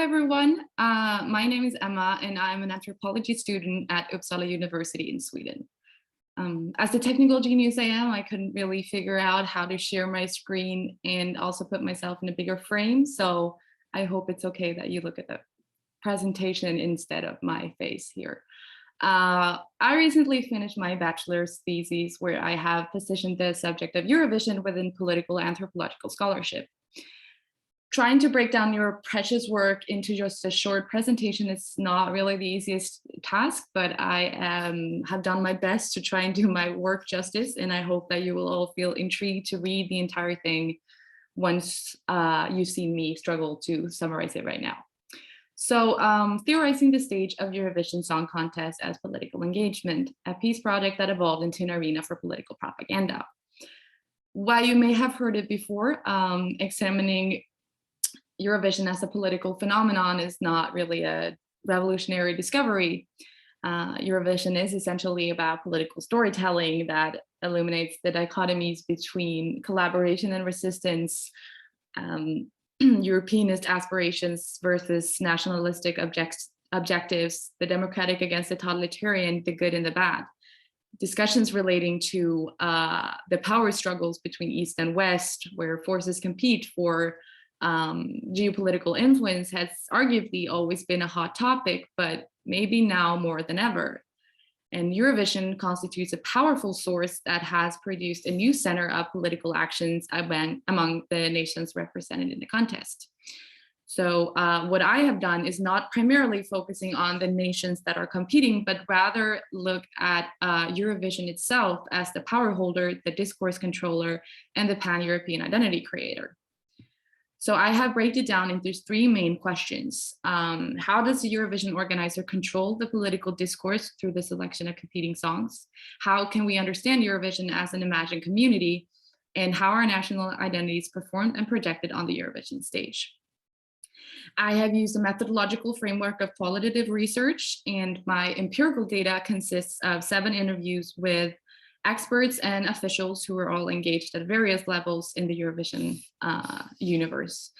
Everyone. My name is Emma, and I'm an anthropology student at Uppsala University in Sweden. As the technical genius I am, I couldn't really figure out how to share my screen and also put myself in a bigger frame. So I hope it's okay that you look at the presentation instead of my face here. I recently finished my bachelor's thesis where I have positioned the subject of Eurovision within political anthropological scholarship. Trying to break down your precious work into just a short presentation is not really the easiest task, but I have done my best to try and do my work justice, and I hope that you will all feel intrigued to read the entire thing once you see me struggle to summarize it right now. So theorizing the stage of Eurovision Song Contest as political engagement, a peace project that evolved into an arena for political propaganda. While you may have heard it before, examining Eurovision as a political phenomenon is not really a revolutionary discovery. Eurovision is essentially about political storytelling that illuminates the dichotomies between collaboration and resistance, Europeanist aspirations versus nationalistic objectives, the democratic against the totalitarian, the good and the bad. Discussions relating to the power struggles between East and West, where forces compete for geopolitical influence, has arguably always been a hot topic, but maybe now more than ever. And Eurovision constitutes a powerful source that has produced a new center of political actions among the nations represented in the contest. So what I have done is not primarily focusing on the nations that are competing, but rather look at Eurovision itself as the power holder, the discourse controller, and the pan-European identity creator. So I have broken it down into three main questions. How does the Eurovision organizer control the political discourse through the selection of competing songs? How can we understand Eurovision as an imagined community? And how are national identities performed and projected on the Eurovision stage? I have used a methodological framework of qualitative research, and my empirical data consists of 7 interviews with experts and officials who are all engaged at various levels in the Eurovision universe.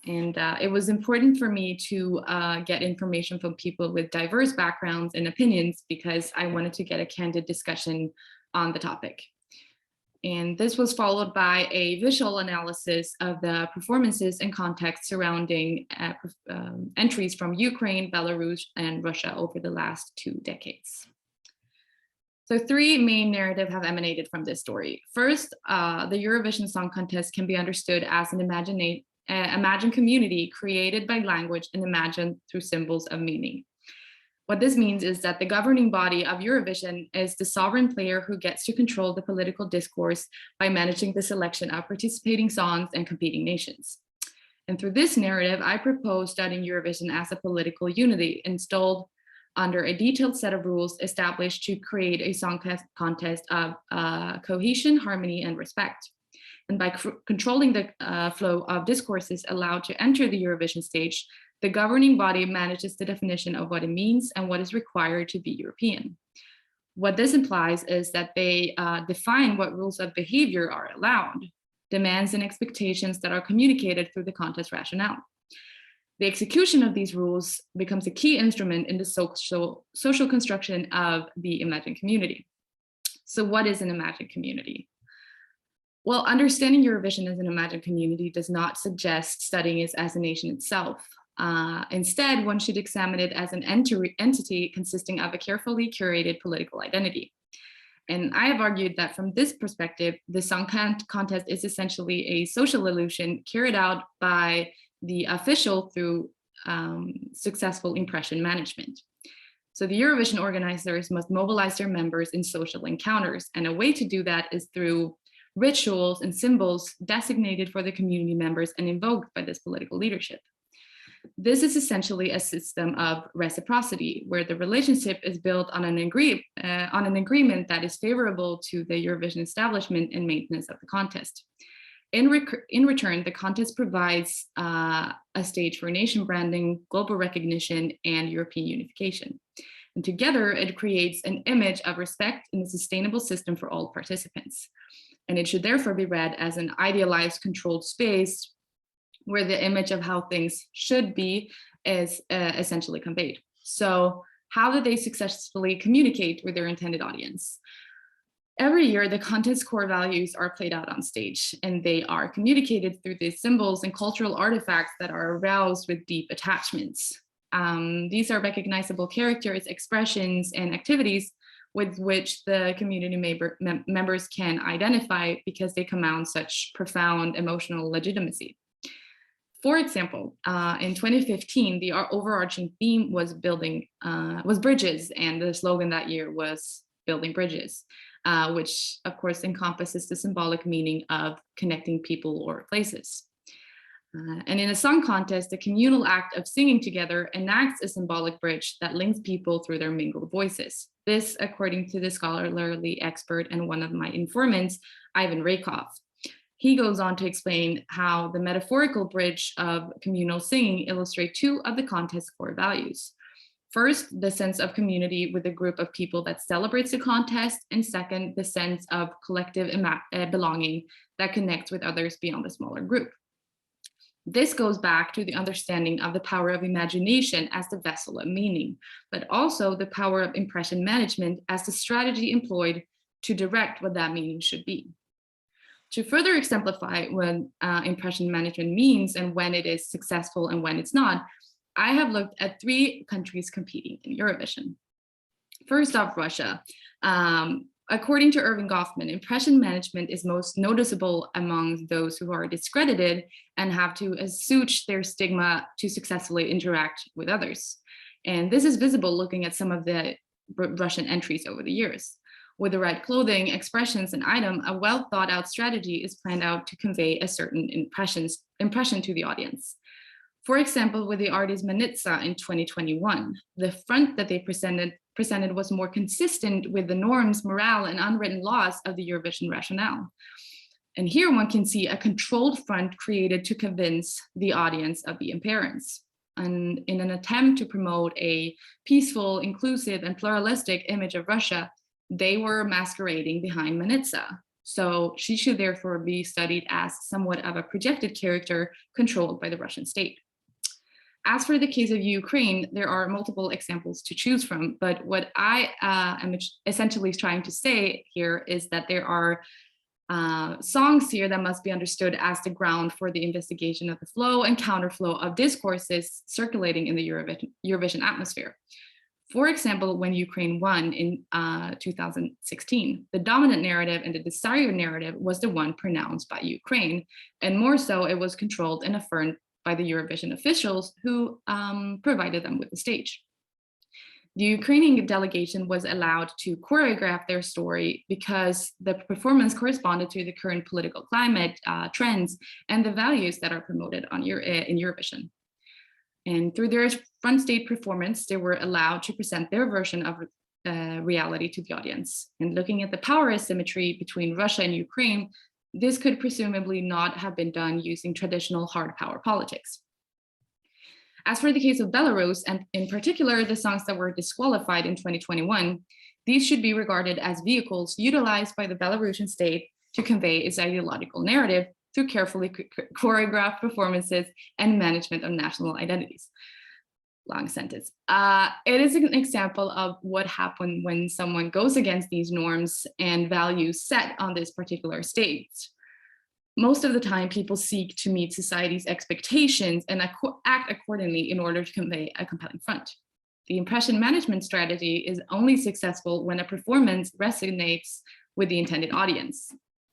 And it was important for me to get information from people with diverse backgrounds and opinions because I wanted to get a candid discussion on the topic. And this was followed by a visual analysis of the performances and context surrounding entries from Ukraine, Belarus, and Russia over the last 2 decades. So 3 main narratives have emanated from this story. First, the Eurovision Song Contest can be understood as an imagined community created by language and imagined through symbols of meaning. What this means is that the governing body of Eurovision is the sovereign player who gets to control the political discourse by managing the selection of participating songs and competing nations. And through this narrative, I propose studying Eurovision as a political unity installed under a detailed set of rules established to create a song contest of cohesion, harmony, and respect. And by controlling the flow of discourses allowed to enter the Eurovision stage, the governing body manages the definition of what it means and what is required to be European. What this implies is that they define what rules of behavior are allowed, demands and expectations that are communicated through the contest rationale. The execution of these rules becomes a key instrument in the social construction of the imagined community. So what is an imagined community? Well, understanding Eurovision as an imagined community does not suggest studying it as a nation itself. Instead, one should examine it as an entity consisting of a carefully curated political identity. And I have argued that from this perspective, the song contest is essentially a social illusion carried out by the official through successful impression management. So the Eurovision organizers must mobilize their members in social encounters, and a way to do that is through rituals and symbols designated for the community members and invoked by this political leadership. This is essentially a system of reciprocity, where the relationship is built on an agreement that is favorable to the Eurovision establishment and maintenance of the contest. In return, the contest provides a stage for nation branding, global recognition, and European unification. And together, it creates an image of respect and a sustainable system for all participants. And it should therefore be read as an idealized, controlled space where the image of how things should be is essentially conveyed. So how did they successfully communicate with their intended audience? Every year, the contest's core values are played out on stage, and they are communicated through these symbols and cultural artifacts that are aroused with deep attachments. These are recognizable characters, expressions, and activities with which the community members can identify because they command such profound emotional legitimacy. For example, in 2015, the overarching theme was bridges, and the slogan that year was "Building Bridges," which of course encompasses the symbolic meaning of connecting people or places. And in a song contest, the communal act of singing together enacts a symbolic bridge that links people through their mingled voices. This, according to the scholarly expert and one of my informants, Ivan Rakoff. He goes on to explain how the metaphorical bridge of communal singing illustrate two of the contest's core values. First, the sense of community with a group of people that celebrates the contest, and second, the sense of collective belonging that connects with others beyond the smaller group. This goes back to the understanding of the power of imagination as the vessel of meaning, but also the power of impression management as the strategy employed to direct what that meaning should be. To further exemplify what impression management means and when it is successful and when it's not, I have looked at 3 countries competing in Eurovision. First off, Russia. According to Irving Goffman, impression management is most noticeable among those who are discredited and have to assuage their stigma to successfully interact with others. And this is visible looking at some of the Russian entries over the years. With the right clothing, expressions, and item, a well thought out strategy is planned out to convey a certain impression to the audience. For example, with the artist Manitsa in 2021, the front that they presented was more consistent with the norms, morale, and unwritten laws of the Eurovision rationale. And here one can see a controlled front created to convince the audience of the appearance. And in an attempt to promote a peaceful, inclusive, and pluralistic image of Russia, they were masquerading behind Manitsa. So she should therefore be studied as somewhat of a projected character controlled by the Russian state. As for the case of Ukraine, there are multiple examples to choose from, but what I am essentially trying to say here is that there are songs here that must be understood as the ground for the investigation of the flow and counterflow of discourses circulating in the Eurovision atmosphere. For example, when Ukraine won in 2016, the dominant narrative and the desired narrative was the one pronounced by Ukraine, and more so it was controlled and affirmed by the Eurovision officials who provided them with the stage. The Ukrainian delegation was allowed to choreograph their story because the performance corresponded to the current political climate, trends, and the values that are promoted in Eurovision. And through their front stage performance, they were allowed to present their version of reality to the audience. And looking at the power asymmetry between Russia and Ukraine, this could presumably not have been done using traditional hard power politics. As for the case of Belarus, and in particular the songs that were disqualified in 2021, these should be regarded as vehicles utilized by the Belarusian state to convey its ideological narrative through carefully choreographed performances and management of national identities. Long sentence. It is an example of what happens when someone goes against these norms and values set on this particular stage. Most of the time, people seek to meet society's expectations and act accordingly in order to convey a compelling front. The impression management strategy is only successful when a performance resonates with the intended audience.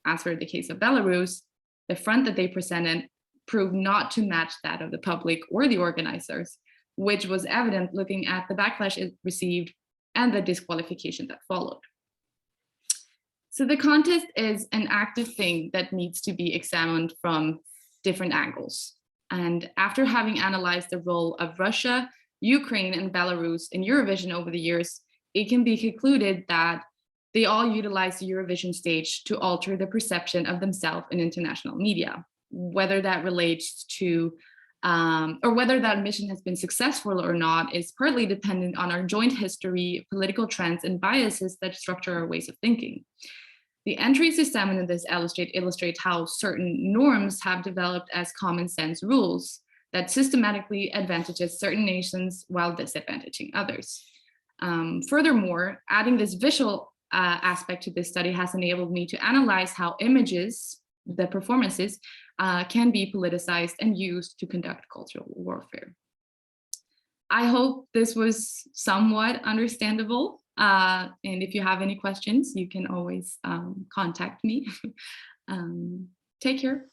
As for the case of Belarus, the front that they presented proved not to match that of the public or the organizers, which was evident looking at the backlash it received and the disqualification that followed. So the contest is an active thing that needs to be examined from different angles. And after having analyzed the role of Russia, Ukraine, and Belarus in Eurovision over the years, it can be concluded that they all utilize the Eurovision stage to alter the perception of themselves in international media, whether that relates to or whether that mission has been successful or not is partly dependent on our joint history, political trends, and biases that structure our ways of thinking. The entries examined in this illustrate how certain norms have developed as common sense rules that systematically advantages certain nations while disadvantaging others. Furthermore, adding this visual aspect to this study has enabled me to analyze how images, the performances, can be politicized and used to conduct cultural warfare. I hope this was somewhat understandable. And if you have any questions, you can always contact me. Take care.